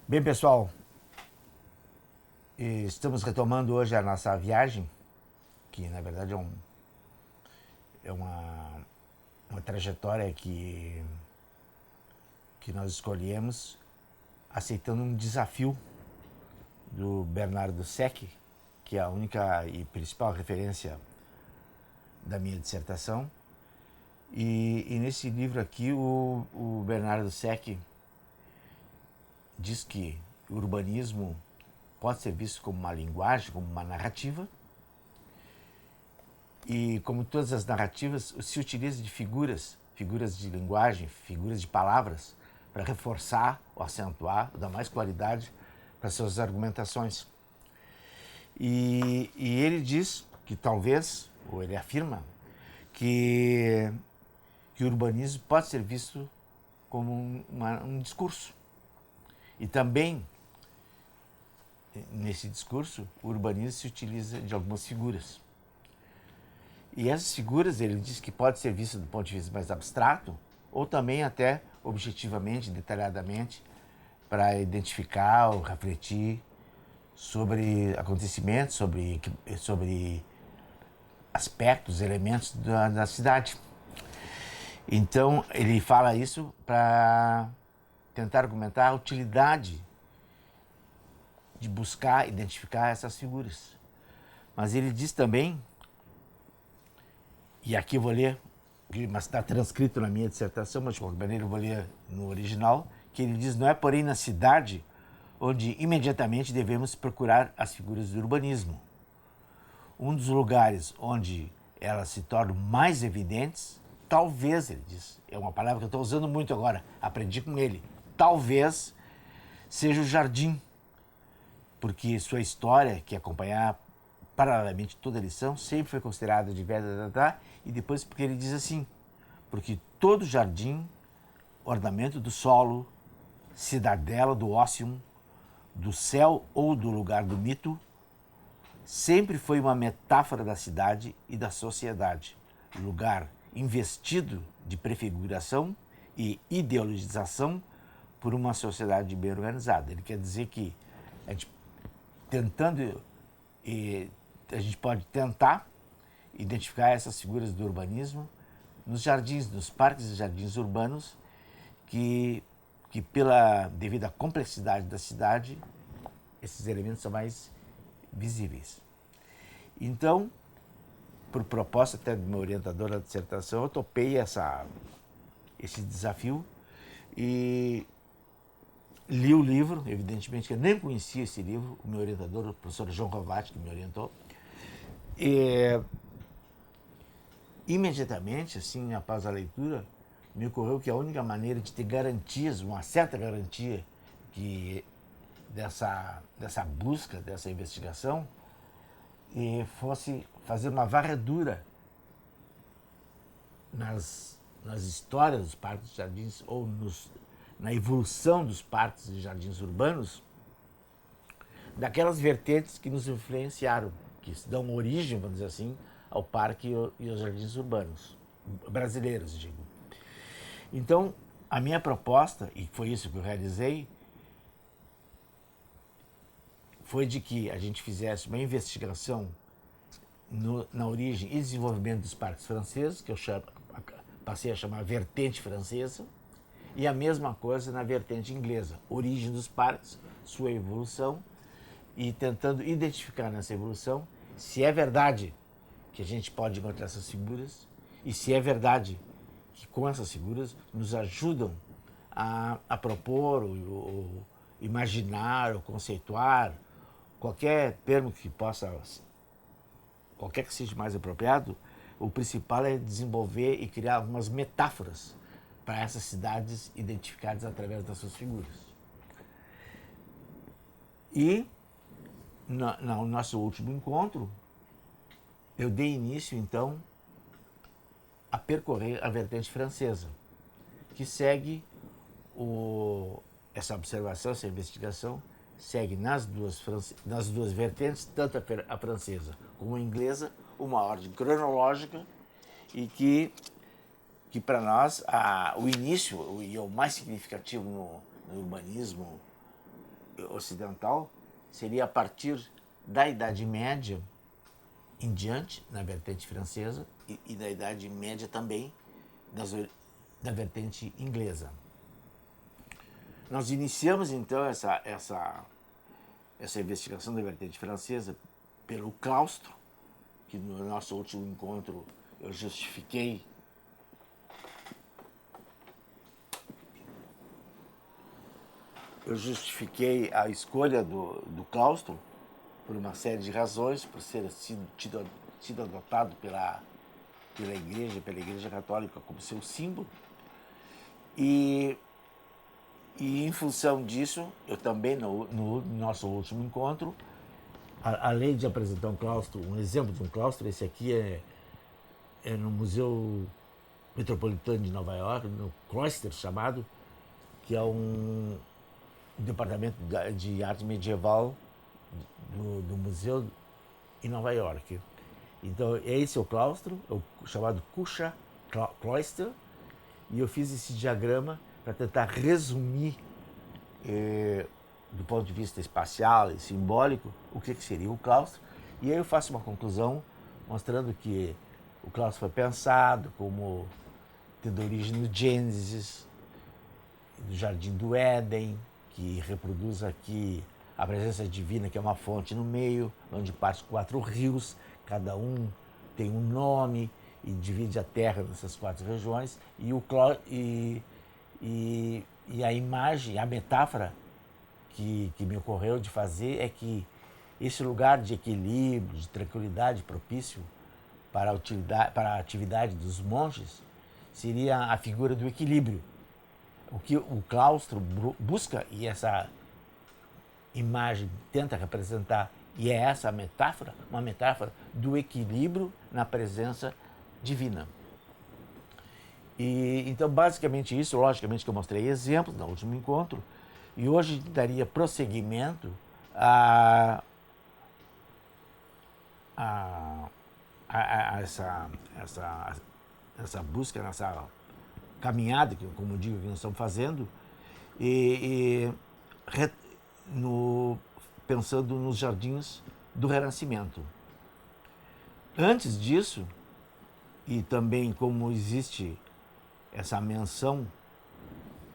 Bem, pessoal, estamos retomando hoje a nossa viagem, que na verdade é uma trajetória que nós escolhemos, aceitando um desafio do Bernardo Secchi, que é a única e principal referência da minha dissertação. E nesse livro aqui, o Bernardo Secchi diz que o urbanismo pode ser visto como uma linguagem, como uma narrativa, e como todas as narrativas, se utiliza de figuras de linguagem, figuras de palavras, para reforçar ou acentuar, dar mais qualidade para suas argumentações. E ele diz que talvez, ou ele afirma, que o urbanismo pode ser visto como um discurso. E também, nesse discurso, o urbanismo se utiliza de algumas figuras. E essas figuras, ele diz que pode ser vista do ponto de vista mais abstrato, ou também até objetivamente, detalhadamente, para identificar ou refletir sobre acontecimentos, sobre aspectos, elementos da cidade. Então, ele fala isso para tentar argumentar a utilidade de buscar identificar essas figuras. Mas ele diz também, e aqui eu vou ler, mas está transcrito na minha dissertação, mas de qualquer maneira eu vou ler no original, que ele diz: não é porém na cidade onde imediatamente devemos procurar as figuras do urbanismo. Um dos lugares onde elas se tornam mais evidentes, talvez, ele diz, é uma palavra que eu estou usando muito agora, aprendi com ele, talvez seja o jardim, porque sua história, que acompanhar paralelamente toda a lição, sempre foi considerada diversa, e depois porque ele diz assim, porque todo jardim, ornamento do solo, cidadela do ócio, do céu ou do lugar do mito, sempre foi uma metáfora da cidade e da sociedade, lugar investido de prefiguração e ideologização por uma sociedade bem organizada. Ele quer dizer que a gente tentando, a gente pode tentar identificar essas figuras do urbanismo nos jardins, nos parques e jardins urbanos, que pela devido à complexidade da cidade, esses elementos são mais visíveis. Então, por proposta até do meu orientador da dissertação, eu topei esse desafio e li o livro. Evidentemente que eu nem conhecia esse livro, o meu orientador, o professor João Rovati, que me orientou. E imediatamente, assim, após a leitura, me ocorreu que a única maneira de ter garantias, uma certa garantia que dessa busca, dessa investigação, fosse fazer uma varredura nas histórias dos parques e jardins ou na evolução dos parques e jardins urbanos, daquelas vertentes que nos influenciaram, que dão origem, vamos dizer assim, ao parque e aos jardins urbanos brasileiros, digo. Então, a minha proposta, e foi isso que eu realizei, foi de que a gente fizesse uma investigação na origem e desenvolvimento dos parques franceses, que eu passei a chamar vertente francesa, e a mesma coisa na vertente inglesa, origem dos parques, sua evolução, e tentando identificar nessa evolução se é verdade que a gente pode encontrar essas figuras e se é verdade que com essas figuras nos ajudam a propor, ou imaginar, ou conceituar, qualquer termo que possa, qualquer que seja mais apropriado. O principal é desenvolver e criar algumas metáforas para essas cidades identificadas através das suas figuras. E no nosso último encontro, eu dei início, então, a percorrer a vertente francesa, que segue essa observação, essa investigação, segue nas duas vertentes, tanto a francesa como a inglesa, uma ordem cronológica, e que para nós o início e o mais significativo no urbanismo ocidental seria a partir da Idade Média em diante, na vertente francesa, e da Idade Média também, da vertente inglesa. Nós iniciamos, então, essa investigação da vertente francesa pelo claustro, que no nosso último encontro eu justifiquei a escolha do claustro por uma série de razões, por ser sido adotado pela Igreja Católica como seu símbolo. E em função disso, eu também, no nosso último encontro, além de apresentar um exemplo de um claustro, esse aqui é no Museu Metropolitano de Nova York, no Cloister chamado, que é um departamento de arte medieval do museu em Nova York. Então, esse é o claustro, chamado Kusha Cloister, e eu fiz esse diagrama para tentar resumir, do ponto de vista espacial e simbólico, o que seria o claustro. E aí eu faço uma conclusão mostrando que o claustro foi pensado como tendo origem no Gênesis, do Jardim do Éden, que reproduz aqui a presença divina, que é uma fonte no meio, onde passam 4 rios, cada um tem um nome e divide a terra nessas 4 regiões. E a imagem, a metáfora que me ocorreu de fazer é que esse lugar de equilíbrio, de tranquilidade propício para a atividade dos monges seria a figura do equilíbrio. O que o claustro busca, e essa imagem tenta representar, e é essa a metáfora, uma metáfora do equilíbrio na presença divina. E então, basicamente isso, logicamente que eu mostrei exemplos no último encontro, e hoje daria prosseguimento a essa busca, nessa caminhada, como digo, que nós estamos fazendo, pensando nos jardins do Renascimento. Antes disso, e também como existe essa menção,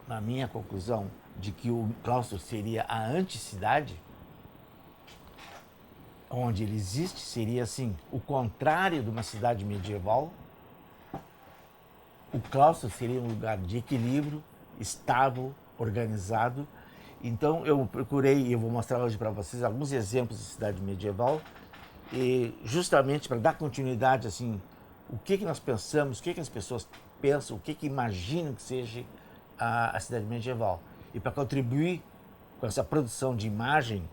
na minha conclusão, de que o claustro seria a anticidade, onde ele existe, seria assim, o contrário de uma cidade medieval. O claustro seria um lugar de equilíbrio, estável, organizado. Então eu procurei, e eu vou mostrar hoje para vocês alguns exemplos de cidade medieval, e justamente para dar continuidade, assim, o que nós pensamos, o que as pessoas pensam, o que imaginam que seja a cidade medieval. E para contribuir com essa produção de imagem,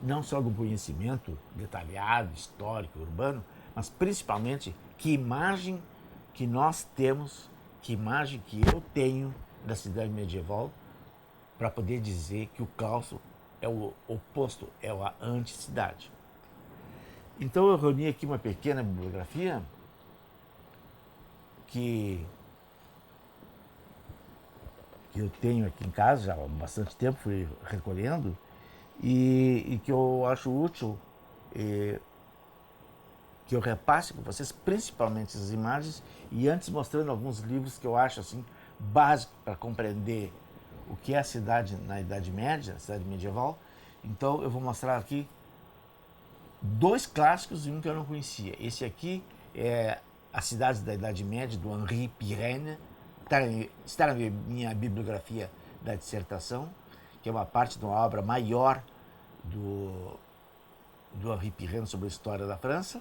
não só do conhecimento detalhado, histórico, urbano, mas principalmente que imagem que nós temos, que imagem que eu tenho da cidade medieval, para poder dizer que o claustro é o oposto, é a anticidade. Então eu reuni aqui uma pequena bibliografia que eu tenho aqui em casa já há bastante tempo, fui recolhendo, e que eu acho útil que eu repasse com vocês, principalmente essas imagens, e antes mostrando alguns livros que eu acho assim básicos para compreender o que é a cidade na Idade Média, a cidade medieval. Então eu vou mostrar aqui 2 clássicos e um que eu não conhecia. Esse aqui é As Cidades da Idade Média, do Henri Pirenne, está na minha bibliografia da dissertação, que é uma parte de uma obra maior do Henri Pirenne sobre a história da França.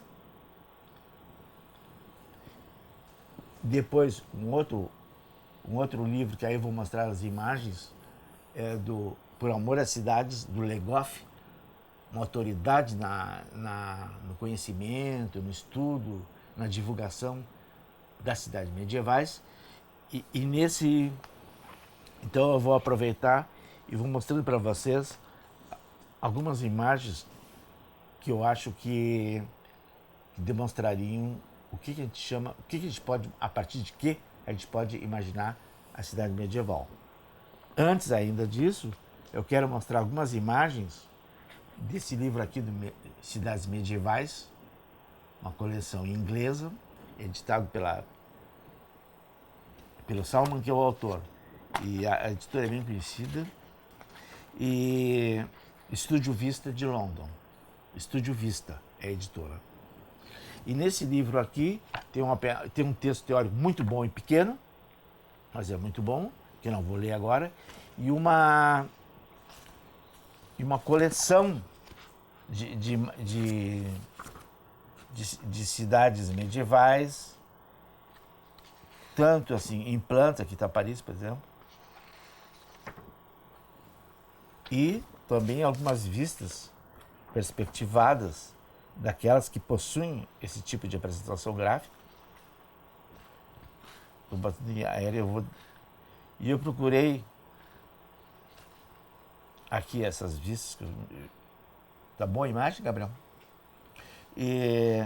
Depois, um outro livro que aí eu vou mostrar as imagens, é do Por Amor às Cidades, do Le Goff, uma autoridade no conhecimento, no estudo, na divulgação das cidades medievais. E nesse... Então eu vou aproveitar e vou mostrando para vocês algumas imagens que eu acho que demonstrariam o que a gente chama, o que a gente pode, a partir de que a gente pode imaginar a cidade medieval. Antes ainda disso, eu quero mostrar algumas imagens desse livro aqui, Cidades Medievais, uma coleção inglesa, editado pelo Salman, que é o autor. E a editora é bem conhecida. E Estúdio Vista de London. Estúdio Vista é a editora. E nesse livro aqui tem um texto teórico muito bom e pequeno, mas é muito bom, que eu não vou ler agora, e uma coleção de cidades medievais, tanto assim em planta, aqui está Paris, por exemplo, e também algumas vistas perspectivadas daquelas que possuem esse tipo de apresentação gráfica. Estou batendo em aérea, e eu procurei aqui essas vistas. Tá boa a imagem, Gabriel? E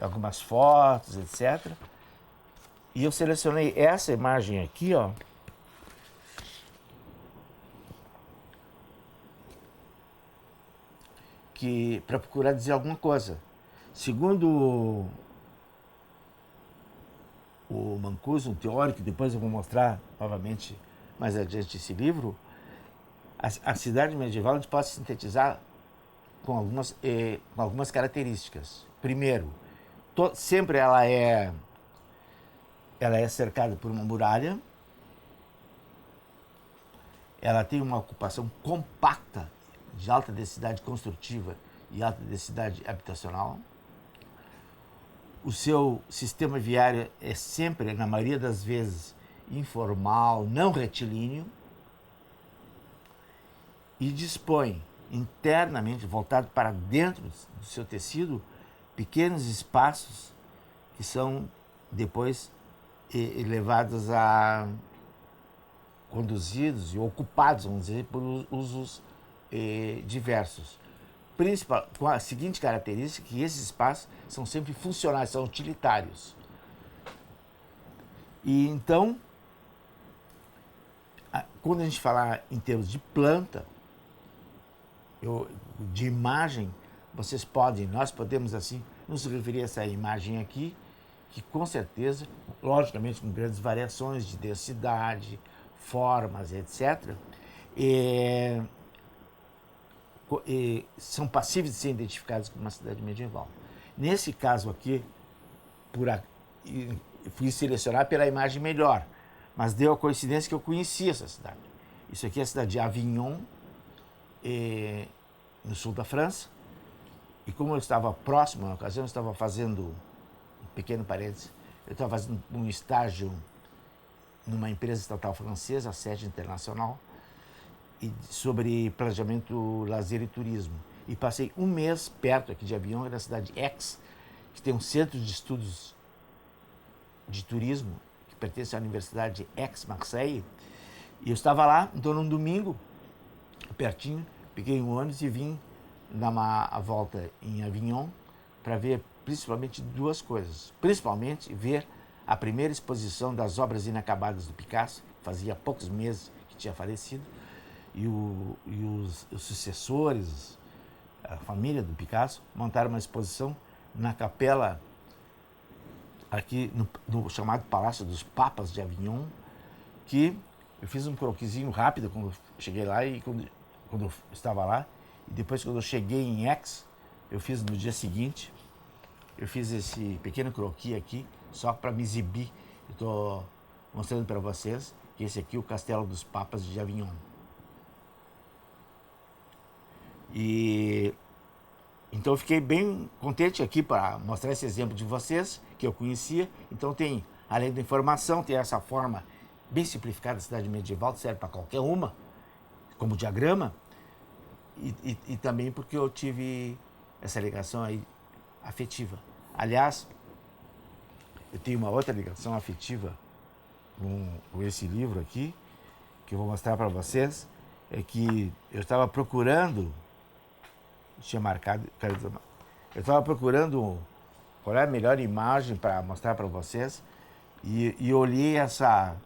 algumas fotos, etc. E eu selecionei essa imagem aqui, ó. Para procurar dizer alguma coisa. Segundo o Mancuso, um teórico, depois eu vou mostrar novamente mais adiante esse livro, a cidade medieval a gente pode sintetizar com algumas características. Primeiro, sempre ela é cercada por uma muralha, ela tem uma ocupação compacta de alta densidade construtiva e alta densidade habitacional. O seu sistema viário é sempre, na maioria das vezes, informal, não retilíneo, e dispõe internamente, voltado para dentro do seu tecido, pequenos espaços que são depois levados a conduzidos e ocupados, vamos dizer, por usos diversos. Com a seguinte característica, que esses espaços são sempre funcionais, são utilitários. E então, quando a gente falar em termos de planta, de imagem, nós podemos assim nos referir a essa imagem aqui, que com certeza, logicamente com grandes variações de densidade, formas, etc., são passíveis de ser identificados como uma cidade medieval. Nesse caso aqui, fui selecionar pela imagem melhor, mas deu a coincidência que eu conhecia essa cidade. Isso aqui é a cidade de Avignon, no sul da França, e como eu estava próximo, na ocasião, eu estava fazendo, um pequeno parênteses, eu estava fazendo um estágio numa empresa estatal francesa, a sede internacional, sobre planejamento, lazer e turismo. E passei um mês perto aqui de Avignon, na cidade de Aix, que tem um centro de estudos de turismo, que pertence à Universidade de Aix-Marseille. E eu estava lá, então num domingo, pertinho, peguei um ônibus e vim dar uma volta em Avignon para ver principalmente duas coisas. Principalmente ver a primeira exposição das obras inacabadas do Picasso, fazia poucos meses que tinha falecido, e os sucessores, a família do Picasso, montaram uma exposição na capela, aqui no chamado Palácio dos Papas de Avignon, que eu fiz um croquisinho rápido quando eu cheguei lá e quando eu estava lá, e depois quando eu cheguei em Aix, eu fiz no dia seguinte, eu fiz esse pequeno croquis aqui, só para me exibir. Eu estou mostrando para vocês que esse aqui é o Castelo dos Papas de Avignon. E então eu fiquei bem contente aqui para mostrar esse exemplo de vocês, que eu conhecia. Então tem, além da informação, tem essa forma bem simplificada da cidade medieval, serve para qualquer uma, como diagrama, e também porque eu tive essa ligação aí afetiva. Aliás, eu tenho uma outra ligação afetiva com esse livro aqui, que eu vou mostrar para vocês, é que eu estava procurando, eu estava procurando qual é a melhor imagem para mostrar para vocês, e olhei essa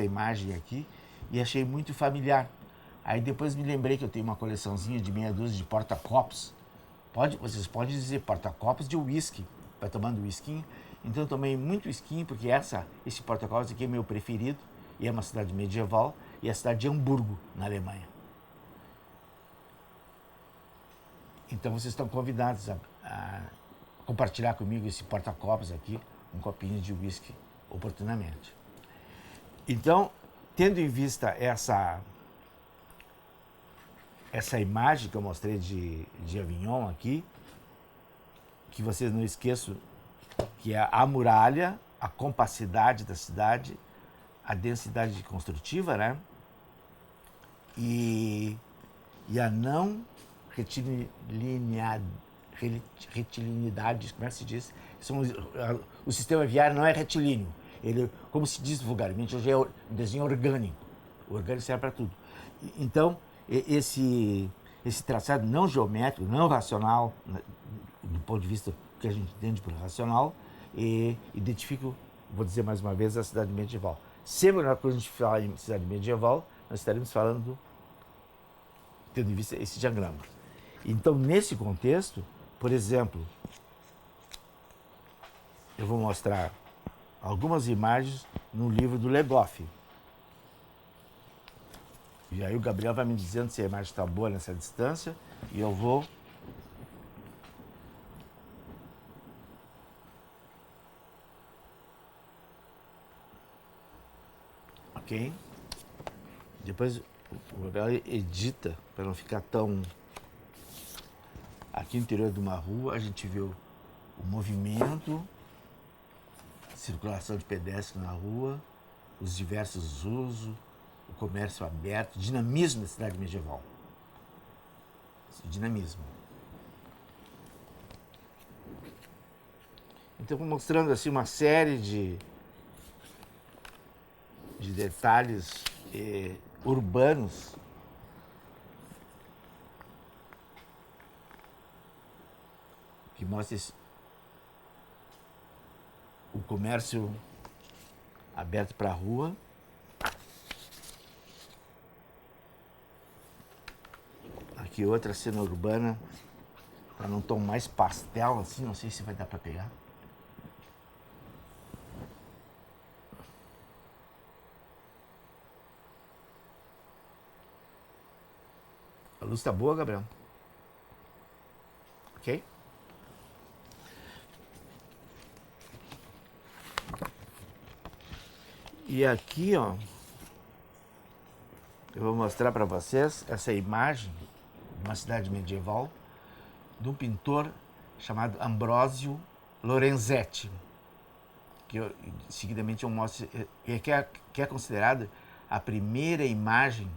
imagem aqui e achei muito familiar, Aí depois me lembrei que eu tenho uma coleçãozinha de meia dúzia de porta-copos. Vocês podem dizer porta-copos de uísque, para tomando uísquinho. Então eu tomei muito uísquinho, porque esse porta-copos aqui é meu preferido, e é uma cidade medieval, e é a cidade de Hamburgo, na Alemanha. Então vocês estão convidados a compartilhar comigo esse porta-copos aqui, um copinho de uísque, oportunamente. Então, tendo em vista essa imagem que eu mostrei de Avignon aqui, que vocês não esqueçam que é a muralha, a compacidade da cidade, a densidade construtiva, né? E a não retilinidade, como é que se diz? O sistema viário não é retilíneo. Ele, como se diz vulgarmente, hoje é um desenho orgânico. O orgânico serve para tudo. Então, esse traçado não geométrico, não racional, do ponto de vista que a gente entende por racional, identifica, vou dizer mais uma vez, a cidade medieval. Sempre quando a gente fala em cidade medieval, nós estaremos falando, tendo em vista esse diagrama. Então, nesse contexto, por exemplo, eu vou mostrar algumas imagens no livro do Le Goff. E aí o Gabriel vai me dizendo se a imagem está boa nessa distância e eu vou... Ok? Depois o Gabriel edita para não ficar tão... Aqui no interior de uma rua a gente vê o movimento, circulação de pedestres na rua, os diversos usos, o comércio aberto, dinamismo da cidade medieval. Dinamismo. Então, mostrando assim uma série de detalhes urbanos que mostram o comércio aberto para a rua. Aqui outra cena urbana, para num tom mais pastel, assim, não sei se vai dar para pegar. A luz tá boa, Gabriel? Ok? E aqui, ó, eu vou mostrar para vocês essa imagem de uma cidade medieval de um pintor chamado Ambrosio Lorenzetti, que seguidamente eu mostro, que é considerada a primeira imagem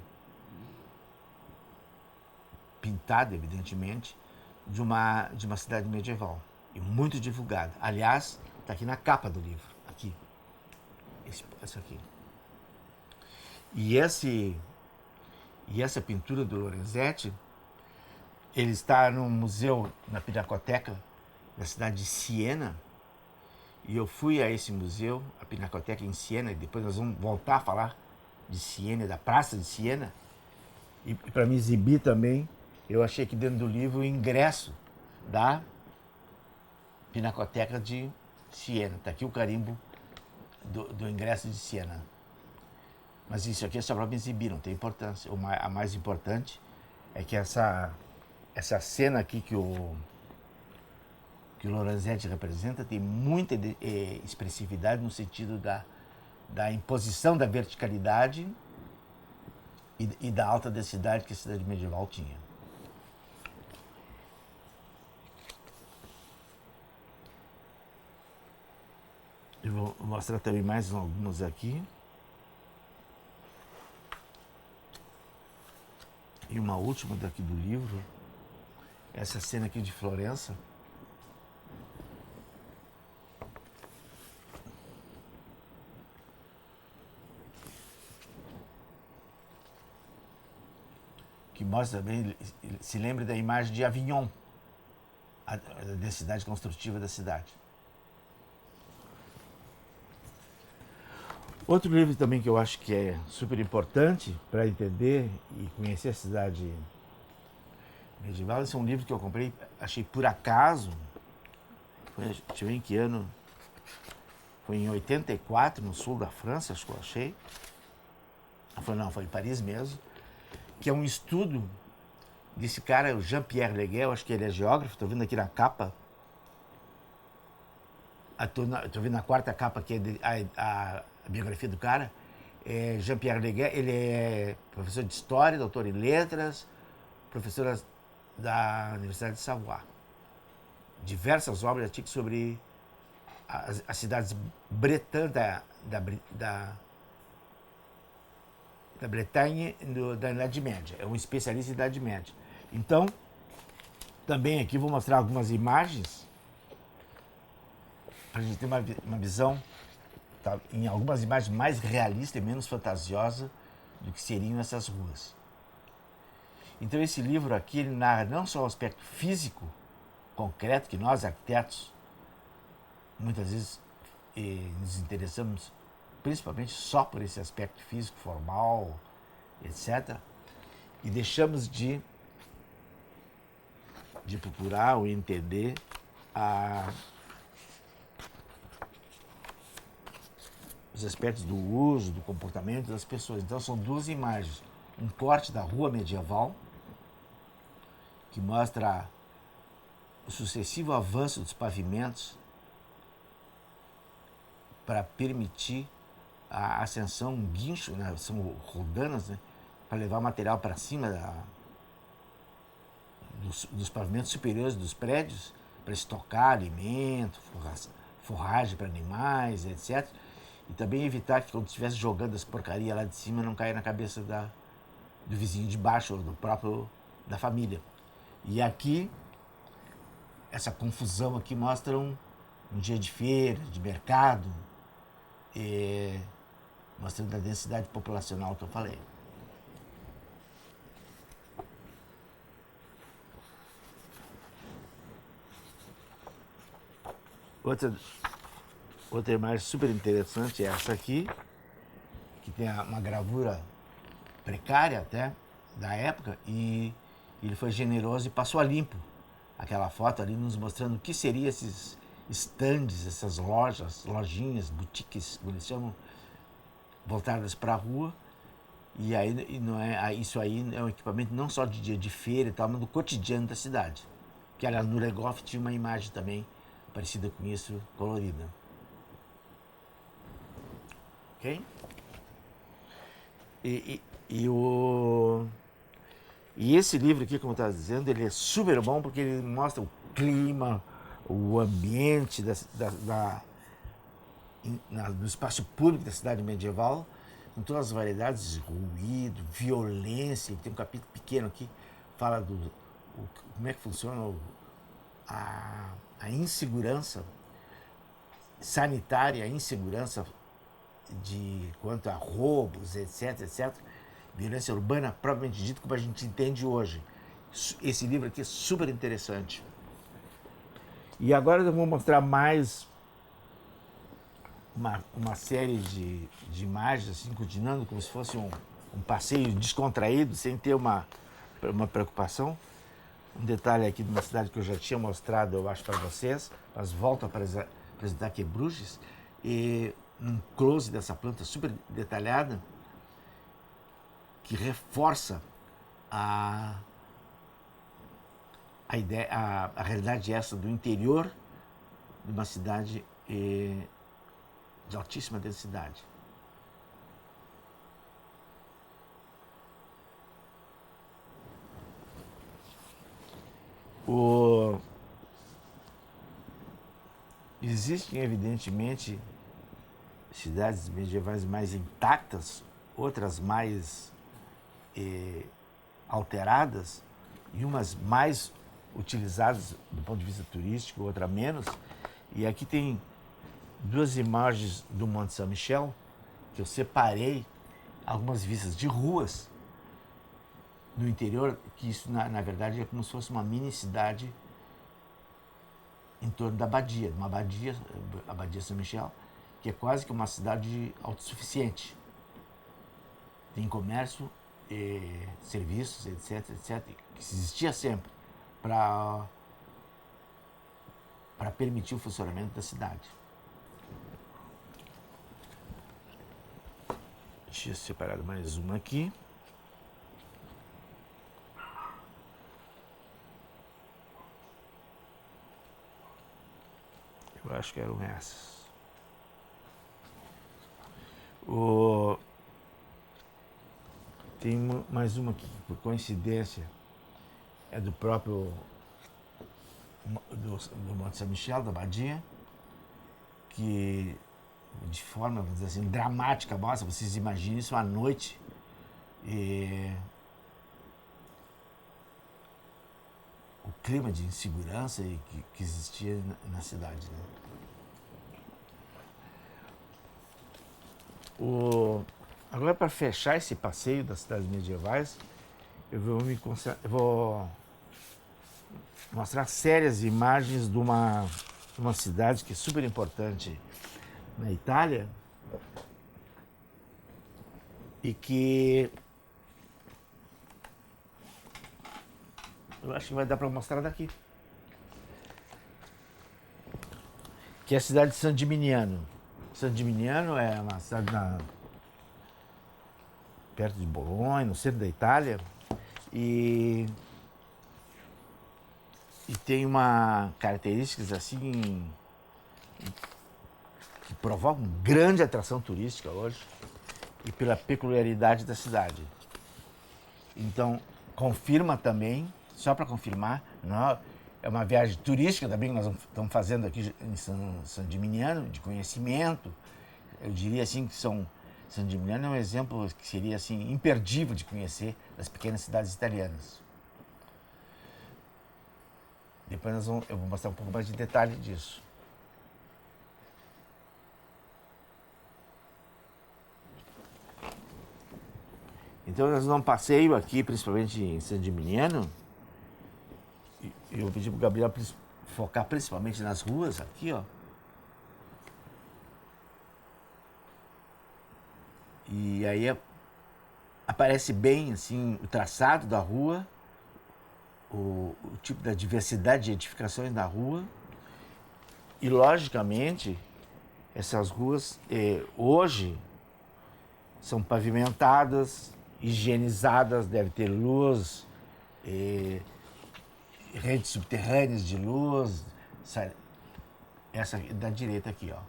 pintada, evidentemente, de uma cidade medieval, e muito divulgada. Aliás, está aqui na capa do livro, aqui, essa aqui. E essa pintura do Lorenzetti, ele está no museu, na Pinacoteca da cidade de Siena, e eu fui a esse museu, a Pinacoteca em Siena, e depois nós vamos voltar a falar de Siena, da Praça de Siena, e para me exibir também, eu achei aqui dentro do livro o ingresso da Pinacoteca de Siena. Está aqui o carimbo do ingresso de Siena. Mas isso aqui é só para me exibir, não tem importância. A mais importante é que essa cena aqui que o Lorenzetti representa tem muita expressividade no sentido da imposição da verticalidade e da alta densidade que a cidade medieval tinha. Eu vou mostrar também mais algumas aqui. E uma última daqui do livro, essa cena aqui de Florença. Que mostra também, se lembra da imagem de Avignon, a densidade construtiva da cidade. Outro livro também que eu acho que é super importante para entender e conhecer a cidade medieval, esse é um livro que eu comprei, achei por acaso, deixa eu ver em que ano, foi em 84, no sul da França, acho que eu achei. Foi em Paris mesmo, que é um estudo desse cara, o Jean-Pierre Leguel, acho que ele é geógrafo, estou vendo aqui na capa, estou vendo na quarta capa, que é a biografia do cara, Jean-Pierre Leguel, ele é professor de História, doutor em Letras, professor da Universidade de Savoie. Diversas obras artigos sobre as cidades bretãs da Bretanha da Idade Média. É um especialista em Idade Média. Então, também aqui vou mostrar algumas imagens para a gente ter uma visão, tá, em algumas imagens mais realistas e menos fantasiosa do que seriam essas ruas. Então esse livro aqui ele narra não só o aspecto físico concreto que nós arquitetos muitas vezes nos interessamos principalmente só por esse aspecto físico formal, etc. E deixamos de procurar ou entender os aspectos do uso, do comportamento das pessoas. Então são duas imagens. Um corte da rua medieval, que mostra o sucessivo avanço dos pavimentos para permitir a ascensão, um guincho, né? São rodanas, né? Para levar material para cima dos pavimentos superiores dos prédios, para estocar alimento, forragem para animais, etc. E também evitar que quando estivesse jogando as porcarias lá de cima não caia na cabeça do vizinho de baixo ou do próprio da família. E aqui, essa confusão aqui mostra um dia de feira, de mercado, mostrando a densidade populacional que eu falei. Outra imagem super interessante é essa aqui, que tem uma gravura precária até, da época, e ele foi generoso e passou a limpo aquela foto ali, nos mostrando o que seriam esses estandes, essas lojinhas, boutiques, como eles chamam, voltadas para a rua. E aí não é, isso aí é um equipamento não só de dia de feira e tal, mas do cotidiano da cidade. Que aliás no Legoff tinha uma imagem também parecida com isso, colorida. Ok? E esse livro aqui, como eu estava dizendo, ele é super bom porque ele mostra o clima, o ambiente do espaço público da cidade medieval, com todas as variedades de ruído, violência. Tem um capítulo pequeno aqui, fala como é que funciona a insegurança sanitária, a insegurança quanto a roubos, etc, etc. Violência urbana, propriamente dito, como a gente entende hoje. Esse livro aqui é super interessante. E agora eu vou mostrar mais uma série de imagens, assim, continuando como se fosse um passeio descontraído, sem ter uma preocupação. Um detalhe aqui de uma cidade que eu já tinha mostrado, eu acho, para vocês, mas volto a apresentar aqui Bruges, e um close dessa planta super detalhada, que reforça a ideia, a realidade essa do interior de uma cidade de altíssima densidade. Existem, evidentemente, cidades medievais mais intactas, outras mais alteradas e umas mais utilizadas do ponto de vista turístico, outra menos. E aqui tem duas imagens do Monte Saint-Michel, que eu separei algumas vistas de ruas no interior, que isso na verdade é como se fosse uma mini cidade em torno da abadia, a Abadia Saint-Michel, que é quase que uma cidade autossuficiente. Tem comércio, serviços, etc, etc, que existia sempre para permitir o funcionamento da cidade. Deixa eu separar mais uma aqui. Eu acho que eram essas. Tem mais uma aqui, por coincidência, é do próprio do Monte São Michel, da Abadia, que de forma, vamos dizer assim, dramática, mostra, vocês imaginem isso à noite, o clima de insegurança que existia na cidade. Né? Agora, para fechar esse passeio das cidades medievais, eu vou mostrar sérias imagens de uma cidade que é super importante na Itália e que eu acho que vai dar para mostrar daqui, que é a cidade de San Gimignano. San Gimignano é uma cidade perto de Bolonha, no centro da Itália, e tem uma característica assim que provoca uma grande atração turística hoje e pela peculiaridade da cidade. Então, confirma também, só para confirmar, não, é uma viagem turística também que nós estamos fazendo aqui em San Gimignano, de conhecimento. Eu diria assim que San Gimignano é um exemplo que seria assim imperdível de conhecer das pequenas cidades italianas. Depois eu vou mostrar um pouco mais de detalhe disso. Então nós vamos um passeio aqui, principalmente em San Gimignano. E eu pedi para o Gabriel focar principalmente nas ruas aqui, ó. E aí aparece bem assim o traçado da rua, o tipo da diversidade de edificações da rua. E logicamente essas ruas hoje são pavimentadas, higienizadas, deve ter luz, redes subterrâneas de luz. Essa da direita aqui, ó.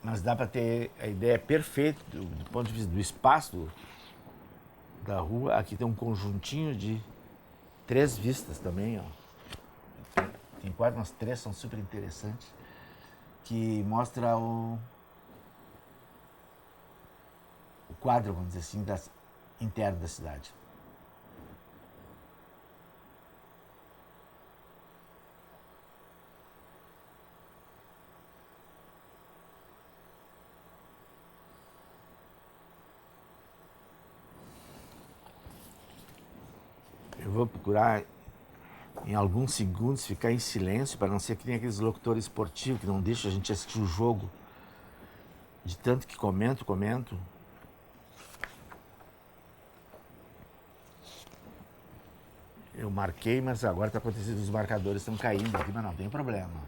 Mas dá para ter a ideia perfeita do ponto de vista do espaço da rua. Aqui tem um conjuntinho de 3 vistas também, ó. Tem quase umas 3, são super interessantes, que mostra o quadro, vamos dizer assim, interno da cidade. Eu vou procurar em alguns segundos ficar em silêncio para não ser que nem aqueles locutores esportivos que não deixam a gente assistir o jogo de tanto que comento. Eu marquei, mas agora está acontecendo, os marcadores estão caindo aqui, mas não tem problema.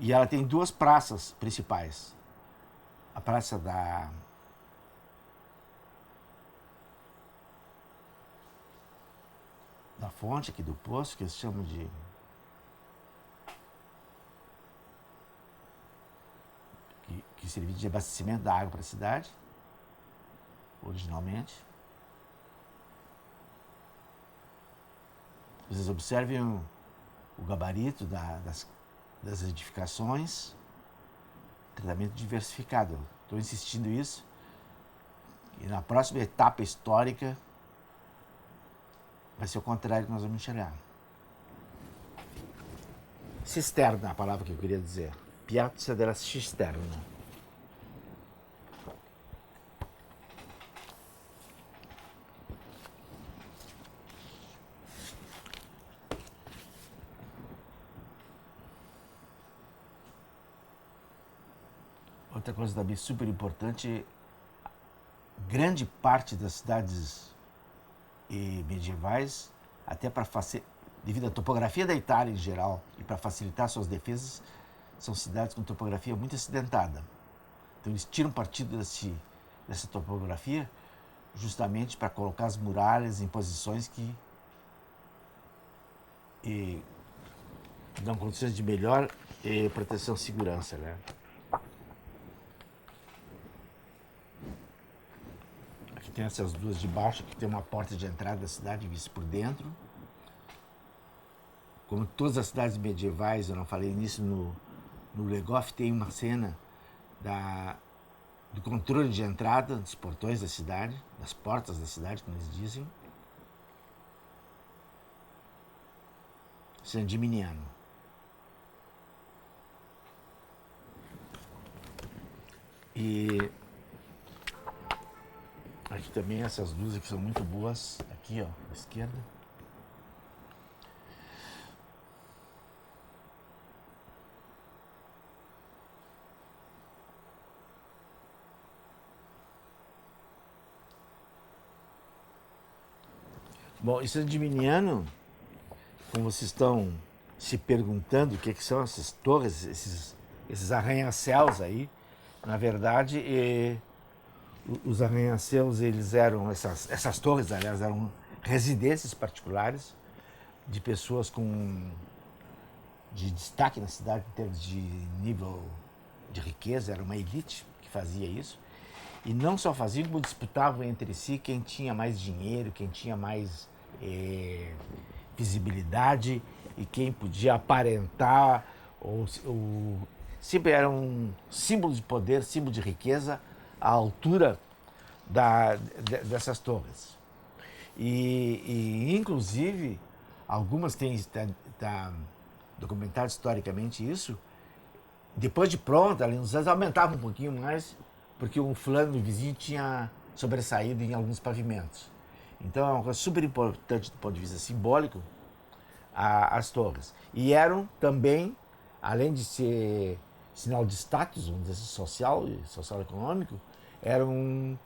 E ela tem 2 praças principais. A praça da fonte aqui do poço, que eles chamam de que servia de abastecimento da água para a cidade, originalmente. Vocês observem o gabarito das edificações, tratamento diversificado. Estou insistindo isso. E na próxima etapa histórica vai ser o contrário que nós vamos enxergar. Cisterna, a palavra que eu queria dizer. Piazza della Cisterna. outra coisa também super importante, grande parte das cidades medievais, até para devido à topografia da Itália em geral e para facilitar suas defesas, são cidades com topografia muito acidentada. Então eles tiram partido dessa topografia justamente para colocar as muralhas em posições que dão condições de melhor proteção e segurança, né? Aqui tem essas duas de baixo, que tem uma porta de entrada da cidade vista por dentro. Como todas as cidades medievais, eu não falei nisso no Le Goff, tem uma cena do controle de entrada dos portões da cidade, das portas da cidade, como eles dizem. San Gimignano. E aqui também essas luzes que são muito boas, aqui ó, à esquerda. Bom, e San Gimignano, como vocês estão se perguntando o que são essas torres, esses arranha-céus aí, na verdade, os arranha-céus, eles eram, essas torres, aliás, eram residências particulares de pessoas de destaque na cidade em termos de nível de riqueza, era uma elite que fazia isso. E não só faziam, como disputavam entre si quem tinha mais dinheiro, quem tinha mais visibilidade e quem podia aparentar, sempre era um símbolo de poder, símbolo de riqueza, à altura dessas torres. Inclusive, algumas têm documentado historicamente isso, depois de pronta, ali nos anos, aumentava um pouquinho mais, porque um fulano vizinho tinha sobressaído em alguns pavimentos. Então é uma coisa super importante do ponto de vista simbólico, as torres. E eram também, além de ser sinal de status, vamos dizer, social e social-econômico, eram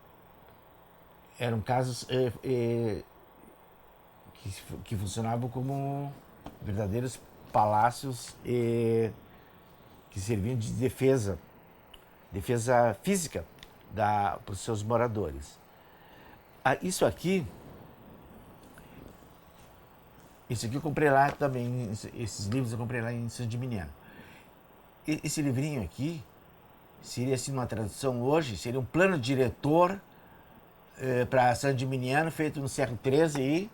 casas que funcionavam como verdadeiros palácios que serviam de defesa física para os seus moradores. Isso aqui eu comprei lá também, esses livros eu comprei lá em San Gimignano. Esse livrinho aqui seria, assim, uma tradução hoje, seria um plano diretor para San Gimignano, feito no século XIII e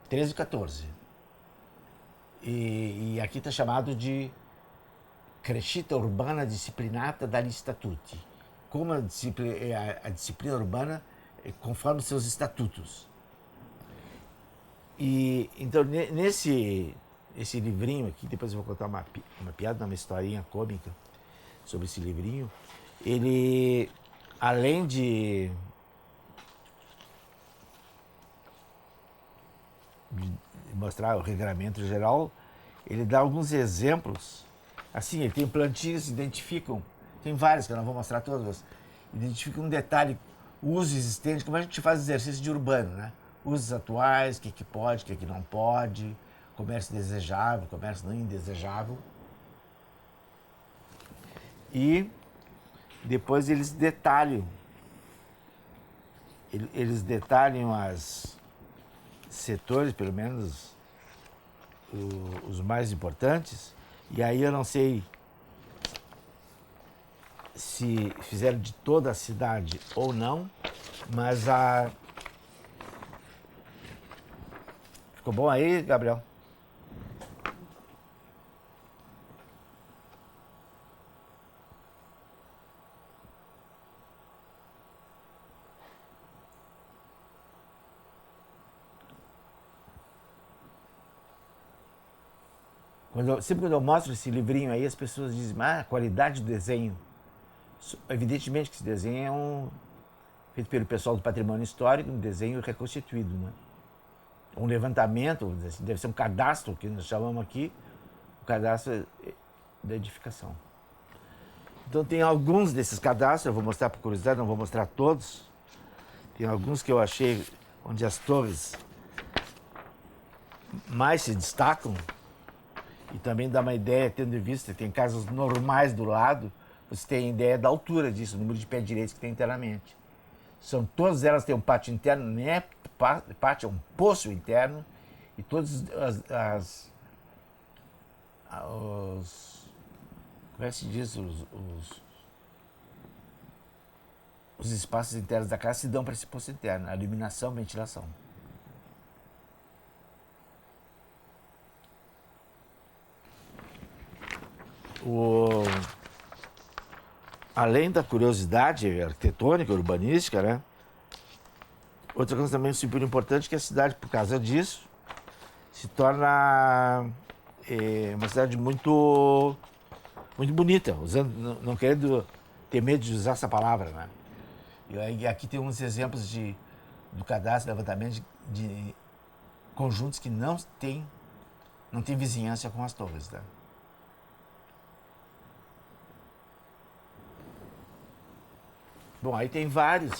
XIV. E aqui está chamado de Crescita Urbana Disciplinata dagli Statuti, como a disciplina urbana conforme seus estatutos. E então esse livrinho aqui, depois eu vou contar uma piada, uma historinha cômica sobre esse livrinho. Ele, além de mostrar o regramento geral, ele dá alguns exemplos. Assim, ele tem plantilhas que identificam, tem várias que eu não vou mostrar todas, identificam um detalhe, o uso existente, como a gente faz exercício de urbano, né? Usos atuais, o que pode, o que não pode, comércio desejável, comércio não indesejável. E depois eles detalham as setores, pelo menos os mais importantes, e aí eu não sei se fizeram de toda a cidade ou não, mas ficou bom aí, Gabriel? Sempre quando eu mostro esse livrinho aí, as pessoas dizem, a qualidade do desenho. Evidentemente que esse desenho é feito pelo pessoal do patrimônio histórico, um desenho reconstituído, né? Um levantamento, vamos dizer assim, deve ser um cadastro, que nós chamamos aqui, o cadastro da edificação. Então tem alguns desses cadastros, eu vou mostrar por curiosidade, não vou mostrar todos. Tem alguns que eu achei onde as torres mais se destacam e também dá uma ideia, tendo em vista, tem casas normais do lado, você tem ideia da altura disso, o número de pés direitos que tem internamente. São, todas elas têm um pátio interno, nem é pátio, é um poço interno, e todas como é que se diz, os espaços internos da casa se dão para esse poço interno, a iluminação, ventilação. Além da curiosidade arquitetônica, urbanística, né? Outra coisa também super importante é que a cidade, por causa disso, se torna uma cidade muito, muito bonita, usando, não querendo ter medo de usar essa palavra, né? E aqui tem uns exemplos do cadastro, levantamento de conjuntos que não tem vizinhança com as torres, né? Bom, aí tem vários,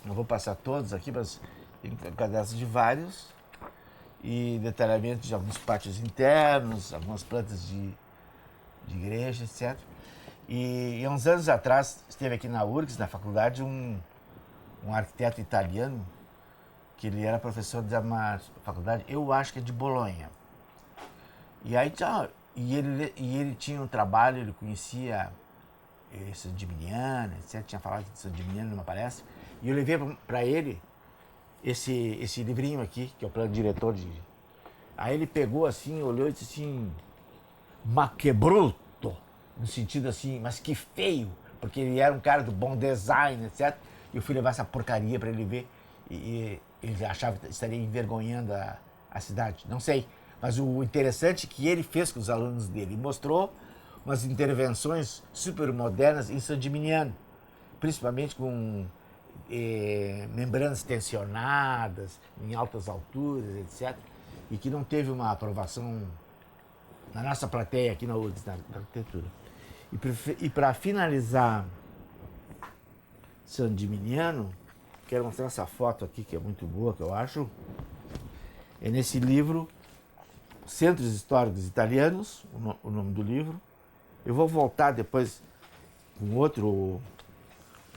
não vou passar todos aqui, mas tem cadastro de vários e detalhamento de alguns pátios internos, algumas plantas de igreja, etc. E há uns anos atrás, esteve aqui na URGS, na faculdade, um arquiteto italiano, que ele era professor de uma faculdade, eu acho que é de Bolonha. E aí ele tinha um trabalho, ele conhecia San Gimignano, etc. Tinha falado de San Gimignano numa palestra. E eu levei para ele esse livrinho aqui, que é o plano diretor de... Aí ele pegou assim, olhou e disse assim, ma que bruto, no sentido assim, mas que feio, porque ele era um cara do bom design, etc. E eu fui levar essa porcaria para ele ver e ele achava que estaria envergonhando a cidade, não sei. Mas o interessante é que ele fez com os alunos dele, mostrou umas intervenções super modernas em San Gimignano, principalmente com membranas tensionadas, em altas alturas, etc. E que não teve uma aprovação na nossa plateia aqui na URGS, na arquitetura. E para finalizar San Gimignano, quero mostrar essa foto aqui, que é muito boa, que eu acho. É nesse livro, Centros Históricos Italianos, o nome do livro. Eu vou voltar depois com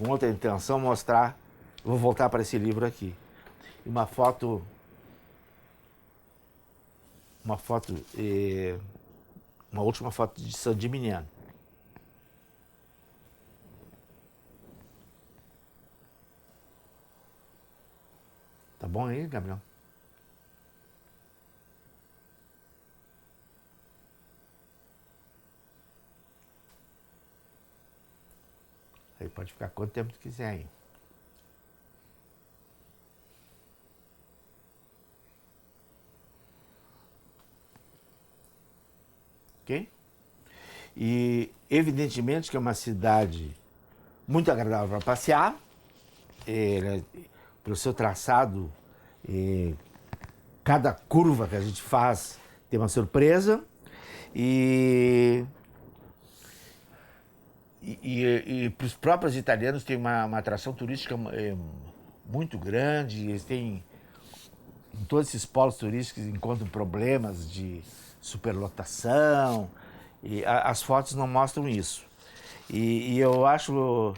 outra intenção, mostrar. Eu vou voltar para esse livro aqui. Uma foto, uma última foto de San Gimignano. Tá bom aí, Gabriel? Aí pode ficar quanto tempo tu quiser aí. Ok? E evidentemente que é uma cidade muito agradável para passear, pelo seu traçado, cada curva que a gente faz tem uma surpresa e para os próprios italianos tem uma atração turística muito grande, eles têm, em todos esses polos turísticos encontram problemas de superlotação, e as fotos não mostram isso. E eu acho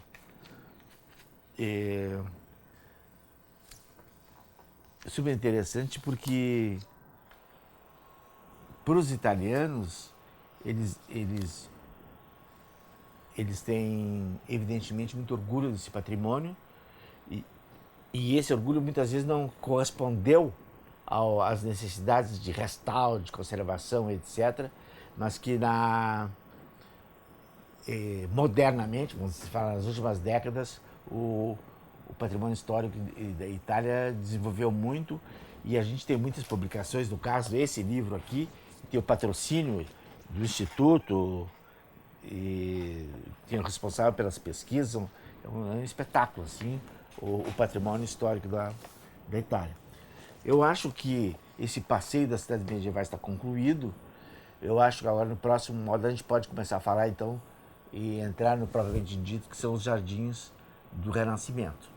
super interessante porque para os italianos eles têm evidentemente muito orgulho desse patrimônio e esse orgulho muitas vezes não correspondeu às necessidades de restauro, de conservação, etc., mas que modernamente, vamos falar nas últimas décadas, o patrimônio histórico da Itália desenvolveu muito e a gente tem muitas publicações, no caso esse livro aqui, tem o patrocínio do Instituto e tem o responsável pelas pesquisas, é um espetáculo assim, o patrimônio histórico da Itália. Eu acho que esse passeio das cidades medievais está concluído. Eu acho que agora no próximo modo a gente pode começar a falar então e entrar no propriamente dito que são os jardins do Renascimento.